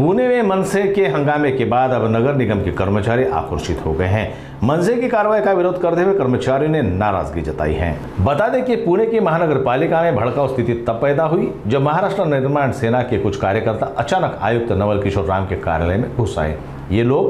पुणे में मनसे के हंगामे के बाद अब नगर निगम के कर्मचारी आक्रोशित हो गए हैं। मनसे की कार्रवाई का विरोध करते हुए कर्मचारियों ने नाराजगी जताई है। बता दें कि पुणे की महानगर पालिका में भड़काऊ स्थिति तब पैदा हुई जब महाराष्ट्र निर्माण सेना के कुछ कार्यकर्ता अचानक आयुक्त नवल किशोर राम के कार्यालय में घुस आए। ये लोग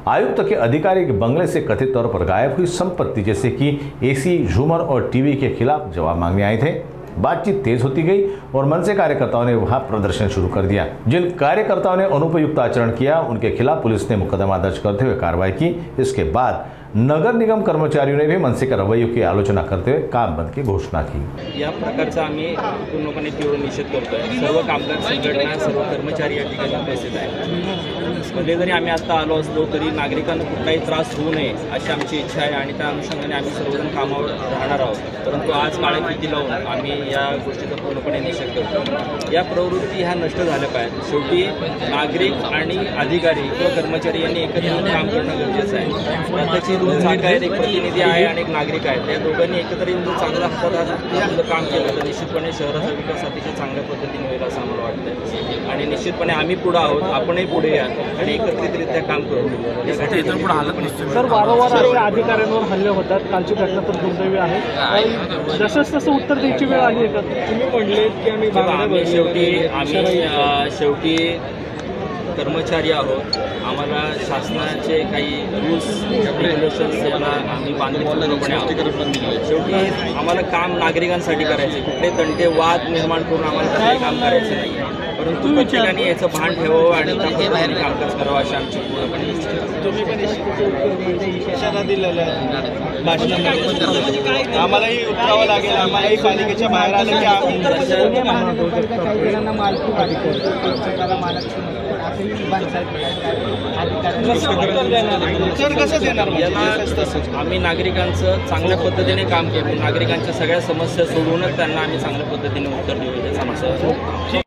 आयुक्त के अधिकारी के बंगले से कथित तौर पर गायब हुई संपत्ति जैसे कि एसी, झूमर और टीवी के खिलाफ जवाब मांगने आए थे। बातचीत तेज होती गई और मनसे कार्यकर्ताओं ने वहां प्रदर्शन शुरू कर दिया। जिन कार्यकर्ताओं ने अनुपयुक्त आचरण किया उनके खिलाफ पुलिस ने मुकदमा दर्ज करते हुए कार्रवाई की। इसके बाद नगर निगम कर्मचारियों ने भी मनसे के रवैये की आलोचना करते हुए काम बंद की घोषणा की। या प्रकारचा आम्ही पूर्णपणे तीव्र निषेध करतोय। सर्व कामगार संघटना, सर्व कर्मचारी या ठिकाणी उपस्थित आहेत। भले जरी आम्ही आता आलो असलो तरी नागरिकांना कुठलाही त्रास होऊ नये अशी आमची इच्छा आहे आणि त्या अनुषंगाने आम्ही सर्वजण कामावर राहणार आहोत। परंतु आज काळ्या फिती लावून आम्ही या गोष्टीचा पूर्णपणे निषेध करतो। या प्रवृत्ती ह्या नष्ट झाल्या पाहिजेत। शेवटी नागरिक आणि अधिकारी किंवा कर्मचारी यांनी एकत्र येऊन काम करणं गरजेचं आहे। त्याची दोन चाक आहेत, एक प्रतिनिधी आहे आणि एक नागरिक आहे। त्या दोघांनी एकत्र येऊन जर चांगला हातात काम केलं तर निश्चितपणे शहराचा विकास अतिशय चांगल्या पद्धतीने होईल असं आम्हाला वाटतंय। आणि निश्चितपणे आम्ही पुढे आहोत, आपणही पुढे या आणि एकत्रितरित्या काम करू। यासाठी इतर पुढे हालत नसतो सर, वारंवार आपल्या अधिकाऱ्यांवर हल्ले होतात। कालची घटना तर दुर्दैवी आहे। जसंच तसं उत्तर द्यायची वेळ आली आहे का? तुम्ही म्हणले की आम्ही शेवटी कर्मचारी आहोत। आम्हाला शासनाचे काही रूल्स रेग्युलेशन्स याला आम्ही बांधीलपणे आहोत। शेवटी आम्हाला काम नागरिकांसाठी करायचे, कुठले तंटे वाद निर्माण करून आम्हाला काम करायचे नाही। परंतु प्रत्येकाने याचं भान ठेवावं आणि त्या पद्धतीने कामकाज करावं अशी आमची पूर्णपणे इच्छा आहे। तुम्ही पण इशारा दिलेला आहे भाषणामध्ये, आम्हालाही उतरावं लागेल। आम्हालाही पालिकेच्या बाहेर आलं की आम्ही कसं देणार? आम्ही नागरिकांचं चांगल्या पद्धतीने काम करू, नागरिकांच्या सगळ्या समस्या सोडवूनच त्यांना आम्ही चांगल्या पद्धतीने उत्तर देऊ याचा आमचा